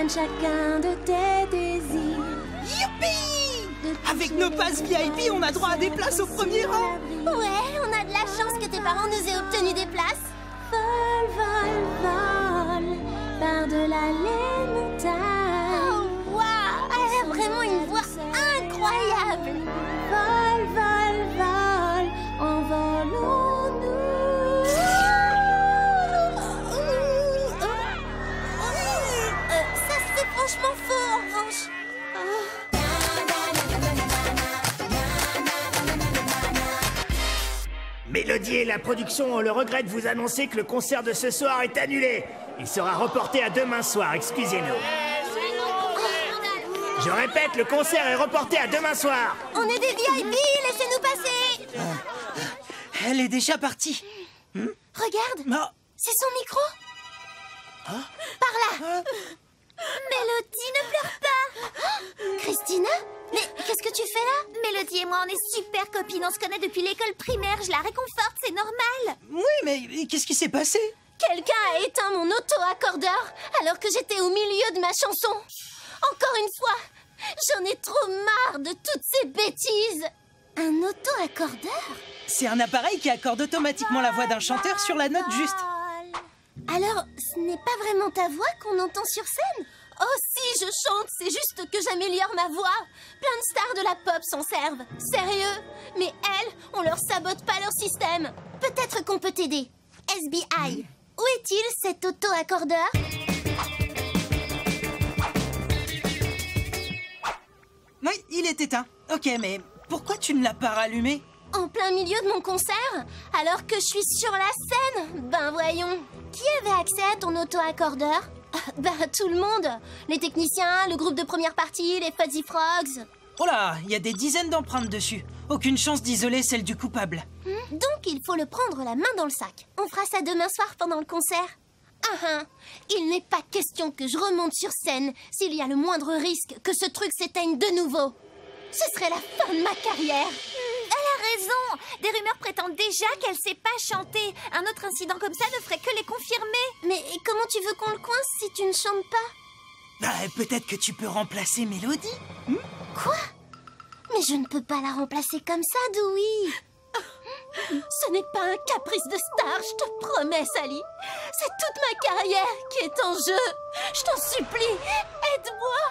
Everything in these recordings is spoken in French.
comprennent chacun de tes désirs. Youpi! Avec nos passes VIP, on a droit à des places au premier rang. Ouais, on a de la chance que tes parents nous aient obtenu des places. Vol, vol, vol, par-delà les montagnes. Oh, waouh! Elle a vraiment une voix incroyable. Vol, vol, vol, envolons-nous. Ça, c'est franchement faux, en revanche. Mélodie et la production ont le regret de vous annoncer que le concert de ce soir est annulé. Il sera reporté à demain soir, excusez-nous. Je répète, le concert est reporté à demain soir. On est des VIP, laissez-nous passer. Elle est déjà partie. Regarde, Ah. c'est son micro. Par là. Mélodie, ne pleure pas. Christina? Mais qu'est-ce que tu fais là? Mélodie et moi, on est super copines. On se connaît depuis l'école primaire. Je la réconforte, c'est normal. Oui, mais qu'est-ce qui s'est passé? Quelqu'un a éteint mon auto-accordeur alors que j'étais au milieu de ma chanson. Encore une fois, j'en ai trop marre de toutes ces bêtises. Un auto-accordeur? C'est un appareil qui accorde automatiquement la voix d'un chanteur sur la note juste. Alors, ce n'est pas vraiment ta voix qu'on entend sur scène? Oh si, je chante, c'est juste que j'améliore ma voix. Plein de stars de la pop s'en servent. Sérieux? Mais elles, on leur sabote pas leur système. Peut-être qu'on peut t'aider. SBI, où est-il cet auto-accordeur? Oui, il est éteint. Ok, mais pourquoi tu ne l'as pas rallumé? En plein milieu de mon concert? Alors que je suis sur la scène? Ben voyons. Qui avait accès à ton auto-accordeur? Bah tout le monde. Les techniciens, le groupe de première partie, les Fuzzy Frogs. Oh là, il y a des dizaines d'empreintes dessus. Aucune chance d'isoler celle du coupable. Donc il faut le prendre la main dans le sac. On fera ça demain soir pendant le concert. Il n'est pas question que je remonte sur scène s'il y a le moindre risque que ce truc s'éteigne de nouveau. Ce serait la fin de ma carrière. Elle a raison. Des rumeurs prétendent déjà qu'elle sait pas chanter. Un autre incident comme ça ne ferait que les confirmer. Mais comment tu veux qu'on le coince si tu ne chantes pas? Peut-être que tu peux remplacer Mélodie. Quoi? Mais je ne peux pas la remplacer comme ça, Dewey. Ce n'est pas un caprice de star, je te promets, Sally. C'est toute ma carrière qui est en jeu. Je t'en supplie, aide-moi.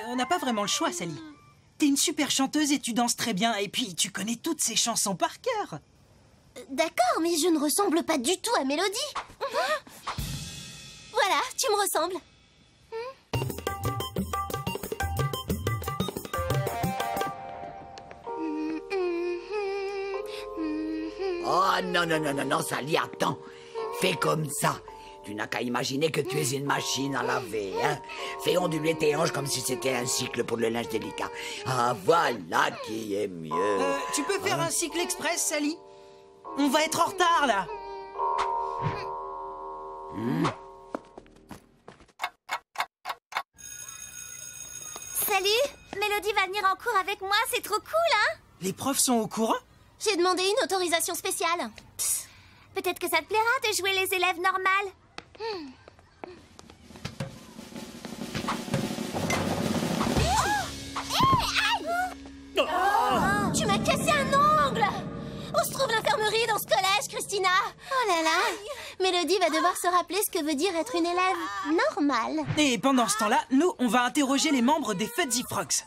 On n'a pas vraiment le choix, Sally. T'es une super chanteuse et tu danses très bien. Et puis, tu connais toutes ces chansons par cœur. D'accord, mais je ne ressemble pas du tout à Mélodie. Voilà, tu me ressembles. Oh non, non, non, non, non, Sally, attends. Fais comme ça. Tu n'as qu'à imaginer que tu es une machine à laver, hein. Fais onduler tes hanches comme si c'était un cycle pour le linge délicat. Ah, voilà qui est mieux. Tu peux faire un cycle express, Sally? On va être en retard, là. Salut, Mélodie va venir en cours avec moi, c'est trop cool, hein? Les profs sont au courant? J'ai demandé une autorisation spéciale. Peut-être que ça te plaira de jouer les élèves normales. Tu m'as cassé un ongle! Où se trouve l'infirmerie dans ce collège, Christina? Oh là là! Mélodie va devoir se rappeler ce que veut dire être une élève normale. Et pendant ce temps-là, nous, on va interroger les membres des Fuzzy Frogs.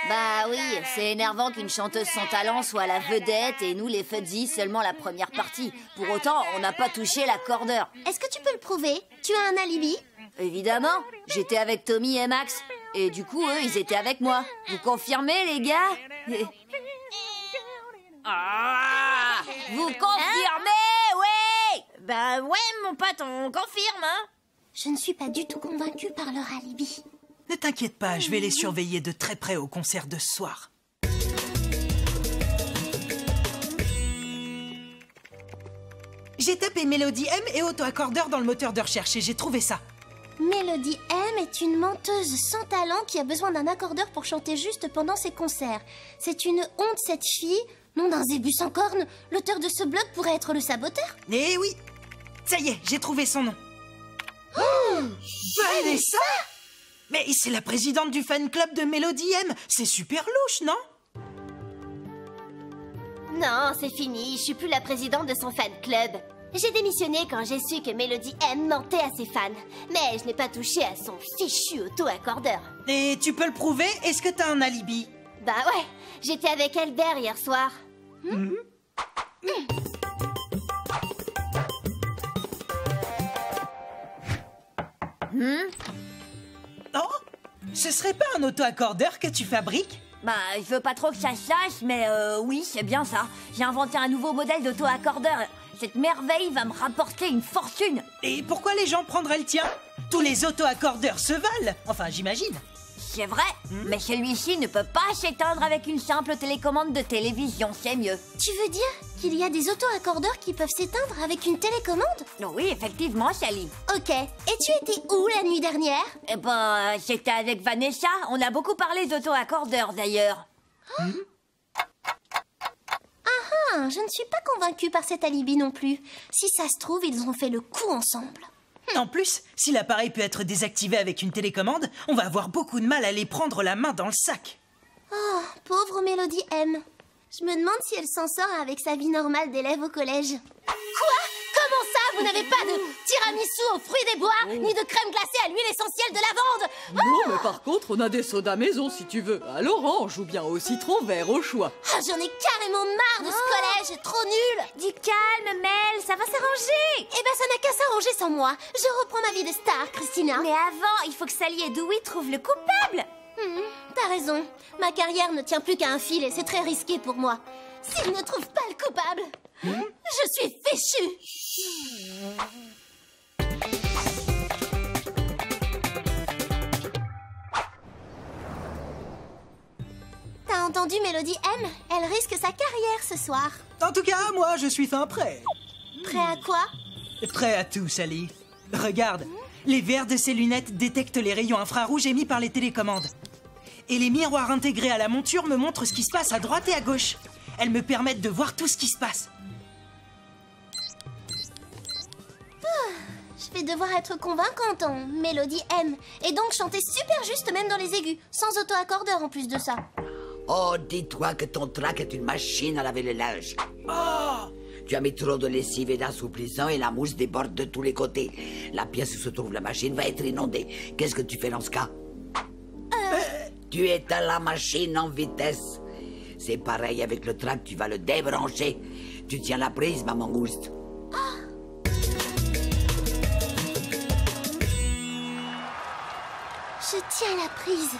Bah oui, c'est énervant qu'une chanteuse sans talent soit la vedette et nous les Fuzzy seulement la première partie. Pour autant, on n'a pas touché l'accordeur. Est-ce que tu peux le prouver? Tu as un alibi? Évidemment, j'étais avec Tommy et Max. Et du coup, eux, ils étaient avec moi. Vous confirmez, les gars? Vous confirmez, oui? Bah ouais, mon pote, on confirme, hein. Je ne suis pas du tout convaincue par leur alibi. Ne t'inquiète pas, je vais les surveiller de très près au concert de ce soir. J'ai tapé Mélodie M et auto-accordeur dans le moteur de recherche et j'ai trouvé ça. Mélodie M est une menteuse sans talent qui a besoin d'un accordeur pour chanter juste pendant ses concerts. C'est une honte, cette fille. Nom d'un zébu sans cornes, l'auteur de ce blog pourrait être le saboteur. Eh oui! Ça y est, j'ai trouvé son nom. Vanessa! Mais c'est la présidente du fan club de Mélodie M. C'est super louche, non? Non, c'est fini, je suis plus la présidente de son fan club. J'ai démissionné quand j'ai su que Mélodie M mentait à ses fans. Mais je n'ai pas touché à son fichu auto-accordeur. Et tu peux le prouver? Est-ce que t'as un alibi? Bah ouais, j'étais avec Albert hier soir. Oh, ce serait pas un auto-accordeur que tu fabriques? Bah, je veux pas trop que ça se sache, mais oui, c'est bien ça. J'ai inventé un nouveau modèle d'auto-accordeur. Cette merveille va me rapporter une fortune. Et pourquoi les gens prendraient le tien? Tous les auto-accordeurs se valent. Enfin, j'imagine. C'est vrai, mais celui-ci ne peut pas s'éteindre avec une simple télécommande de télévision, c'est mieux. Tu veux dire qu'il y a des auto-accordeurs qui peuvent s'éteindre avec une télécommande? Oui, effectivement, Sally. Ok, et tu étais où la nuit dernière? Eh ben, j'étais avec Vanessa. On a beaucoup parlé d'auto-accordeurs, d'ailleurs. Ah, je ne suis pas convaincue par cet alibi non plus. Si ça se trouve, ils ont fait le coup ensemble. En plus, si l'appareil peut être désactivé avec une télécommande, on va avoir beaucoup de mal à les prendre la main dans le sac. Oh, pauvre Mélodie M. Je me demande si elle s'en sort avec sa vie normale d'élève au collège. Quoi? Comment ça? Vous n'avez pas de tiramisu aux fruits des bois, ni de crème glacée à l'huile essentielle de lavande? Non, mais par contre, on a des sodas maison si tu veux, à l'orange ou bien au citron vert au choix. Ah, j'en ai carrément marre de ce collège, c'est trop nul. Du calme, Mel, ça va s'arranger. Eh ben, ça n'a qu'à s'arranger sans moi. Je reprends ma vie de star, Christina. Mais avant, il faut que Sally et Dewey trouvent le coupable. T'as raison. Ma carrière ne tient plus qu'à un fil et c'est très risqué pour moi. S'ils ne trouvent pas le coupable, je suis fichue. T'as entendu Mélodie M? Elle risque sa carrière ce soir. En tout cas, moi, je suis fin prêt. Prêt à quoi? Prêt à tout, Sally. Regarde, les verres de ces lunettes détectent les rayons infrarouges émis par les télécommandes. Et les miroirs intégrés à la monture me montrent ce qui se passe à droite et à gauche. Elles me permettent de voir tout ce qui se passe. Je vais devoir être convaincante en Mélodie M. Et donc chanter super juste même dans les aigus, sans auto-accordeur en plus de ça. Oh, dis-toi que ton trac est une machine à laver le linge. Oh! Tu as mis trop de lessive et d'assouplissant et la mousse déborde de tous les côtés. La pièce où se trouve la machine va être inondée. Qu'est-ce que tu fais dans ce cas? Tu éteins la machine en vitesse. C'est pareil avec le trac, tu vas le débrancher. Tu tiens la prise, ma mangouste. Je tiens la prise.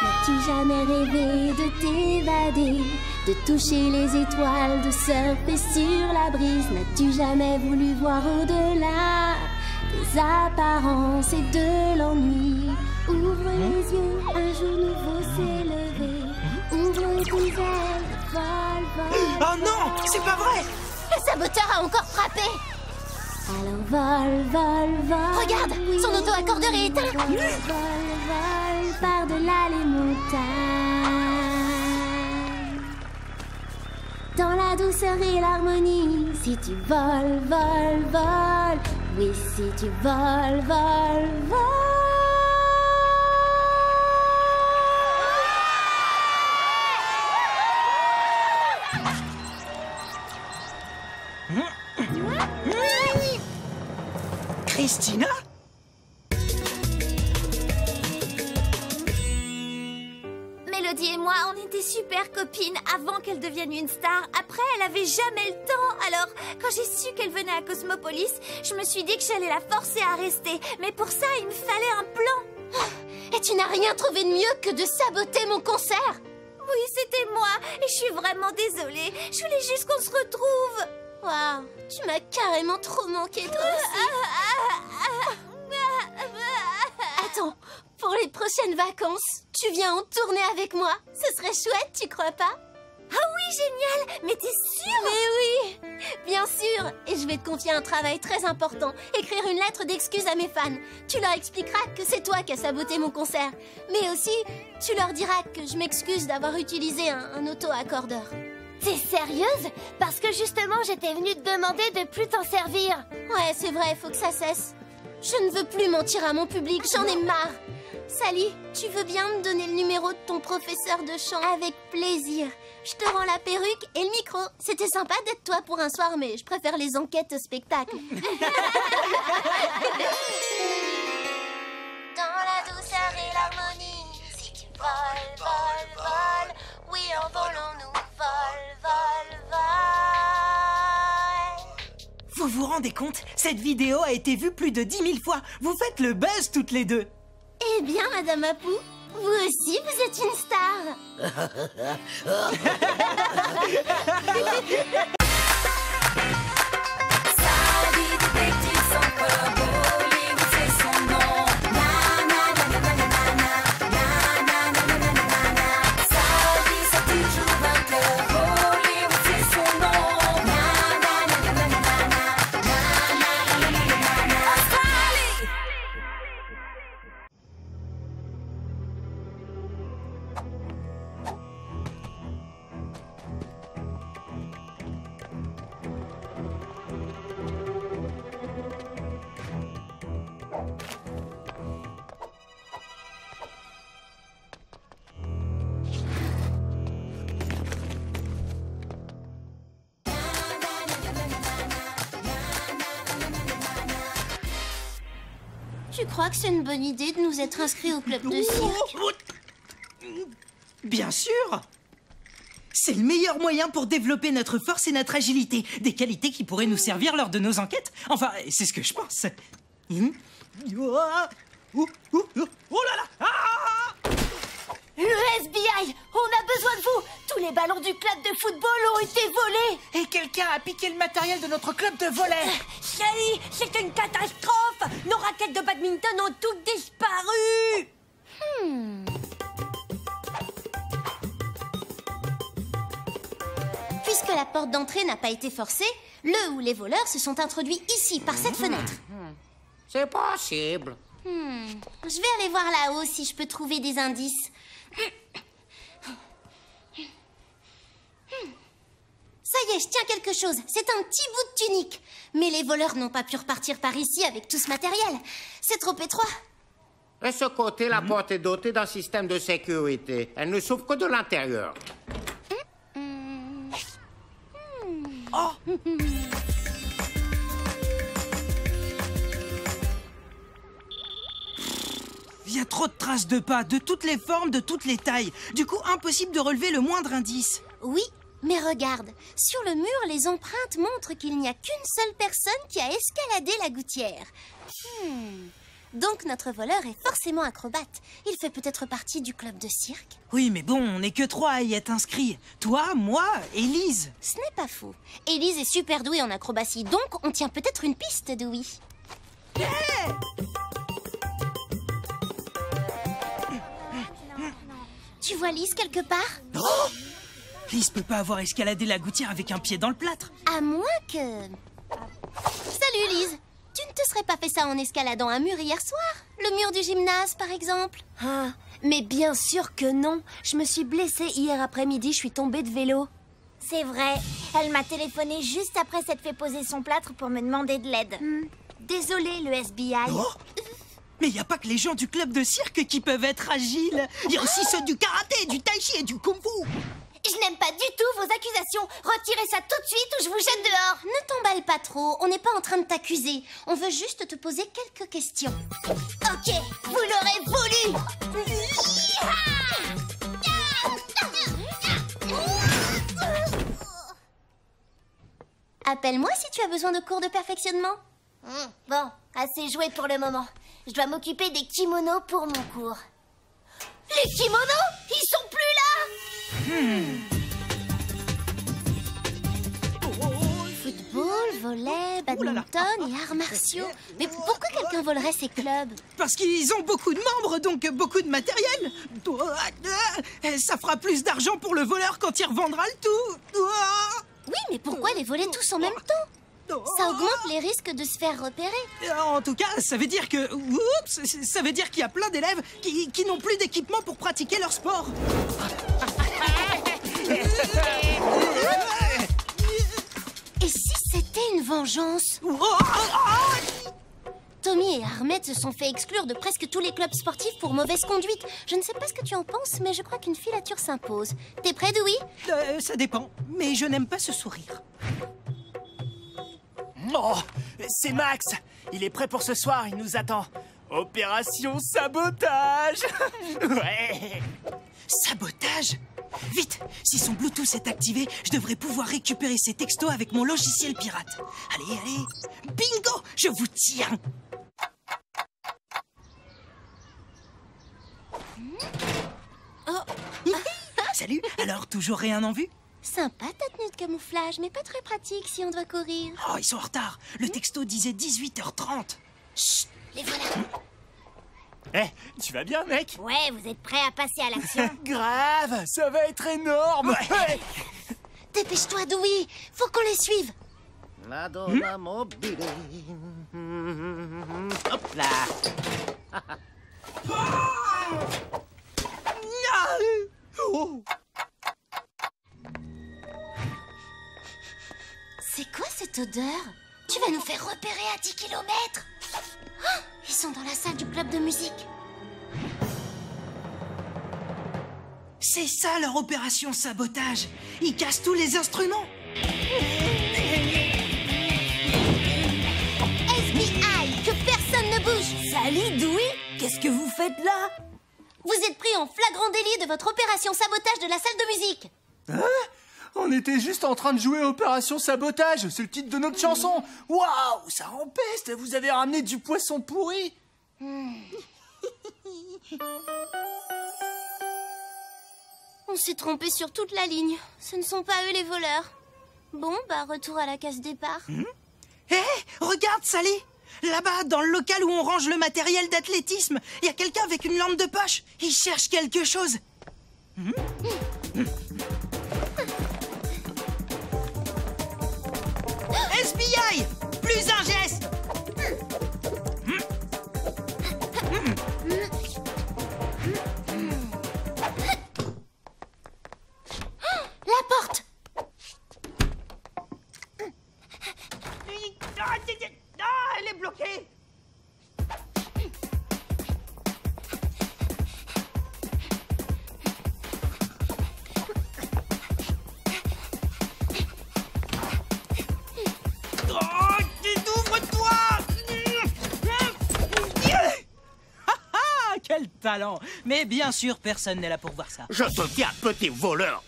N'as-tu jamais rêvé de t'évader, de toucher les étoiles, de surfer sur la brise? N'as-tu jamais voulu voir au-delà des apparences et de l'ennui? Ouvre les yeux, un jour nouveau s'est levé. Ouvre tes ailes, vole, vole. Oh non, c'est pas vrai! Le saboteur a encore frappé. Alors vole, vole, vole. Regarde, son auto-accordeur est éteint. Vole, vole, vole, par-delà les montagnes. Dans la douceur et l'harmonie, si tu voles, voles, voles. Oui, si tu voles, voles, voles. Christina? Mélodie et moi, on était super copines avant qu'elle devienne une star. Après, elle avait jamais le temps. Alors, quand j'ai su qu'elle venait à Cosmopolis, je me suis dit que j'allais la forcer à rester. Mais pour ça, il me fallait un plan. Et tu n'as rien trouvé de mieux que de saboter mon concert? Oui, c'était moi. Et je suis vraiment désolée. Je voulais juste qu'on se retrouve. Waouh, tu m'as carrément trop manqué toi aussi. Attends, pour les prochaines vacances, tu viens en tournée avec moi? Ce serait chouette, tu crois pas? Ah oui, génial! Mais t'es sûre? Mais oui, bien sûr. Et je vais te confier un travail très important. Écrire une lettre d'excuse à mes fans. Tu leur expliqueras que c'est toi qui as saboté mon concert. Mais aussi, tu leur diras que je m'excuse d'avoir utilisé un auto-accordeur. T'es sérieuse? Parce que justement, j'étais venue te demander de plus t'en servir. Ouais, c'est vrai, faut que ça cesse. Je ne veux plus mentir à mon public, j'en ai marre. Sally, tu veux bien me donner le numéro de ton professeur de chant? Avec plaisir. Je te rends la perruque et le micro. C'était sympa d'être toi pour un soir, mais je préfère les enquêtes au spectacle. Dans la douceur et l'harmonie, si tu voles, voles, voles, oui, envolons-nous, vol, vol, vol. Vous vous rendez compte? Cette vidéo a été vue plus de 10 000 fois. Vous faites le buzz toutes les deux. Eh bien, Madame Apou, vous aussi, vous êtes une star. Tu crois que c'est une bonne idée de nous être inscrits au club de cirque? Bien sûr. C'est le meilleur moyen pour développer notre force et notre agilité. Des qualités qui pourraient nous servir lors de nos enquêtes. Enfin, c'est ce que je pense. Oh là là! Ah! Le FBI, on a besoin de vous. Tous les ballons du club de football ont été volés. Et quelqu'un a piqué le matériel de notre club de volley. Chérie, c'est une catastrophe. Nos raquettes de badminton ont toutes disparu. Puisque la porte d'entrée n'a pas été forcée, le ou les voleurs se sont introduits ici, par cette fenêtre. C'est possible. Je vais aller voir là-haut si je peux trouver des indices. Ça y est, je tiens quelque chose. C'est un petit bout de tunique. Mais les voleurs n'ont pas pu repartir par ici avec tout ce matériel. C'est trop étroit. De ce côté, la porte est dotée d'un système de sécurité. Elle ne s'ouvre que de l'intérieur. Oh! Il y a trop de traces de pas, de toutes les formes, de toutes les tailles. Du coup, impossible de relever le moindre indice. Oui, mais regarde. Sur le mur, les empreintes montrent qu'il n'y a qu'une seule personne qui a escaladé la gouttière. Donc notre voleur est forcément acrobate. Il fait peut-être partie du club de cirque. Oui, mais bon, on n'est que 3 à y être inscrits. Toi, moi et Lise. Ce n'est pas faux. Élise est super douée en acrobatie, donc on tient peut-être une piste, Dewey. Tu vois Lise quelque part? Oh! Lise peut pas avoir escaladé la gouttière avec un pied dans le plâtre. À moins que... Salut Lise. Tu ne te serais pas fait ça en escaladant un mur hier soir? Le mur du gymnase, par exemple? Ah, mais bien sûr que non. Je me suis blessée hier après-midi, je suis tombée de vélo. C'est vrai, elle m'a téléphoné juste après s'être fait poser son plâtre pour me demander de l'aide. Désolée, le FBI. Oh! Mais il n'y a pas que les gens du club de cirque qui peuvent être agiles. Il y a aussi ceux du karaté, du tai chi et du kung fu. Je n'aime pas du tout vos accusations. Retirez ça tout de suite ou je vous jette dehors. Ne t'emballe pas trop, on n'est pas en train de t'accuser. On veut juste te poser quelques questions. Ok, vous l'aurez voulu. Appelle-moi si tu as besoin de cours de perfectionnement. Bon, assez joué pour le moment. Je dois m'occuper des kimonos pour mon cours. Les kimonos? Ils sont plus là? Football, volley, badminton et arts martiaux. Mais pourquoi quelqu'un volerait ces clubs? Parce qu'ils ont beaucoup de membres, donc beaucoup de matériel. Ça fera plus d'argent pour le voleur quand il revendra le tout. Oui, mais pourquoi les voler tous en même temps? Ça augmente les risques de se faire repérer. En tout cas, ça veut dire que... Oups, ça veut dire qu'il y a plein d'élèves qui n'ont plus d'équipement pour pratiquer leur sport. Et si c'était une vengeance? Tommy et Ahmed se sont fait exclure de presque tous les clubs sportifs pour mauvaise conduite. Je ne sais pas ce que tu en penses, mais je crois qu'une filature s'impose. T'es prêt, Dewey? Ça dépend, mais je n'aime pas ce sourire. Oh, c'est Max. Il est prêt pour ce soir, il nous attend. Opération sabotage. Ouais. Sabotage? Vite! Si son Bluetooth est activé, je devrais pouvoir récupérer ses textos avec mon logiciel pirate. Allez, allez! Bingo! Je vous tiens! Oh. Salut! Alors, toujours rien en vue? Sympa ta tenue de camouflage, mais pas très pratique si on doit courir. Oh, ils sont en retard! Le texto disait 18h30. Chut! Les voilà! Tu vas bien, mec? Ouais, vous êtes prêts à passer à l'action? Grave, ça va être énorme. Ouais. Dépêche-toi, Dewey! Faut qu'on les suive! La donna mobile. Hop là. Oh. C'est quoi cette odeur? Tu vas nous faire repérer à 10 km. Ils sont dans la salle du club de musique. C'est ça leur opération sabotage. Ils cassent tous les instruments. FBI, que personne ne bouge. Salut, Dewey. Qu'est-ce que vous faites là? Vous êtes pris en flagrant délit de votre opération sabotage de la salle de musique. Hein? On était juste en train de jouer Opération Sabotage, c'est le titre de notre chanson. Waouh, ça empeste, vous avez ramené du poisson pourri. On s'est trompé sur toute la ligne. Ce ne sont pas eux les voleurs. Bon, bah retour à la case départ. Hé, regarde, Sally. Là-bas, dans le local où on range le matériel d'athlétisme, il y a quelqu'un avec une lampe de poche. Il cherche quelque chose. FBI! Plus un geste! La porte! Elle est bloquée! Quel talent! Mais bien sûr, personne n'est là pour voir ça. Je te tiens, petit voleur.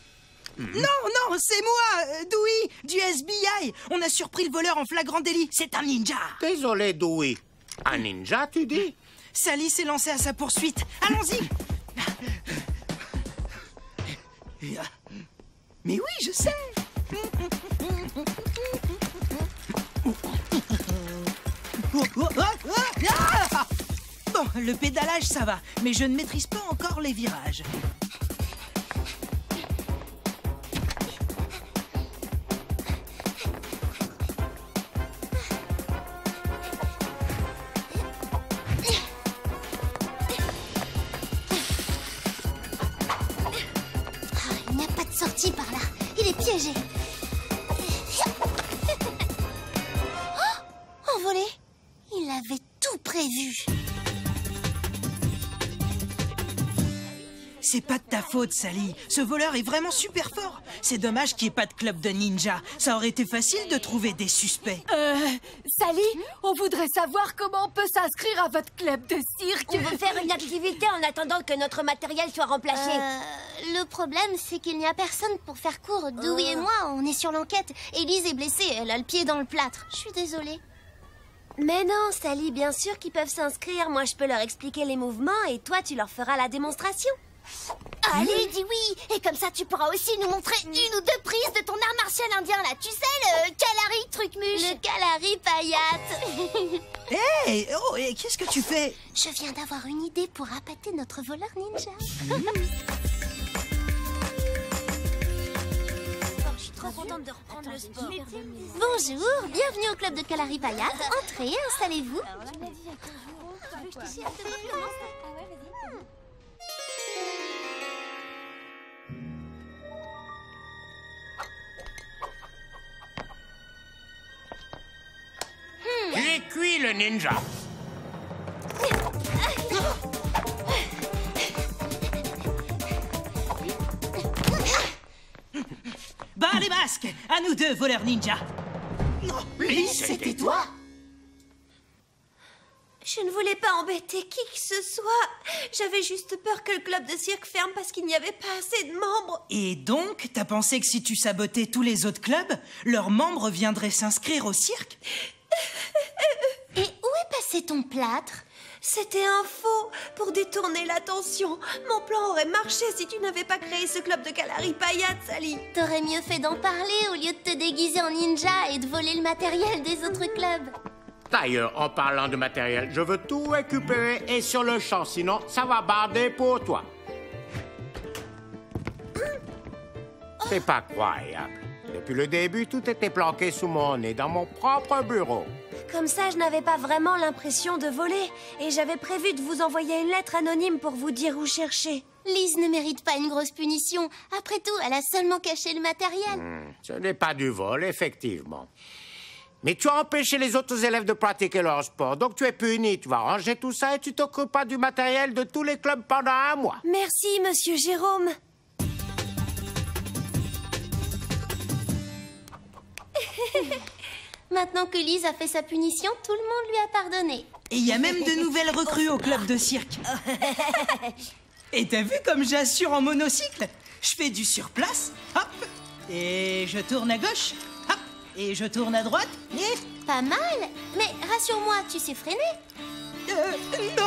Non, non, c'est moi, Dewey, du SBI. On a surpris le voleur en flagrant délit. C'est un ninja. Désolé, Dewey. Un ninja, tu dis? Sally s'est lancée à sa poursuite. Allons-y. Mais oui, je sais. Bon, le pédalage, ça va, mais je ne maîtrise pas encore les virages. Il n'y a pas de sortie par là. Il est piégé. Oh, envolé. Il avait tout prévu. C'est pas de ta faute, Sally. Ce voleur est vraiment super fort. C'est dommage qu'il n'y ait pas de club de ninja. Ça aurait été facile de trouver des suspects. Sally, on voudrait savoir comment on peut s'inscrire à votre club de cirque. On veut faire une activité en attendant que notre matériel soit remplacé. Le problème, c'est qu'il n'y a personne pour faire court. Dewey et moi, on est sur l'enquête. Élise est blessée, elle a le pied dans le plâtre. Je suis désolée. Mais non, Sally, bien sûr qu'ils peuvent s'inscrire. Moi, je peux leur expliquer les mouvements et toi, tu leur feras la démonstration. Allez, dis oui. Et comme ça, tu pourras aussi nous montrer une ou deux prises de ton art martial indien, là. Tu sais, le Kalari Trucmuche. Le Kalari Payat. Hé, oh, et qu'est-ce que tu fais? Je viens d'avoir une idée pour appâter notre voleur ninja. Je suis trop contente de reprendre le sport. Bonjour, bienvenue au club de Kalari Payat. Entrez, installez-vous. Tu es cuit, le ninja. Bah, les masques! À nous deux, voleurs ninja! Lise, c'était toi? Je ne voulais pas embêter qui que ce soit. J'avais juste peur que le club de cirque ferme parce qu'il n'y avait pas assez de membres. Et donc, t'as pensé que si tu sabotais tous les autres clubs, leurs membres viendraient s'inscrire au cirque? Et où est passé ton plâtre? C'était un faux pour détourner l'attention. Mon plan aurait marché si tu n'avais pas créé ce club de Kalari Payat, Sally. T'aurais mieux fait d'en parler au lieu de te déguiser en ninja et de voler le matériel des autres clubs. D'ailleurs, en parlant de matériel, je veux tout récupérer et sur le champ, sinon ça va barder pour toi. C'est pas croyable. Depuis le début, tout était planqué sous mon nez, dans mon propre bureau. Comme ça, je n'avais pas vraiment l'impression de voler. Et j'avais prévu de vous envoyer une lettre anonyme pour vous dire où chercher. Lise ne mérite pas une grosse punition. Après tout, elle a seulement caché le matériel. Ce n'est pas du vol, effectivement. Mais tu as empêché les autres élèves de pratiquer leur sport, donc tu es puni. Tu vas ranger tout ça et tu t'occuperas du matériel de tous les clubs pendant 1 mois. Merci, monsieur Jérôme. Maintenant que Lise a fait sa punition, tout le monde lui a pardonné. Et il y a même de nouvelles recrues au club de cirque. Et t'as vu comme j'assure en monocycle? Je fais du surplace, hop, et je tourne à gauche, hop, et je tourne à droite, et... Pas mal. Mais rassure-moi, tu sais freiner? Non!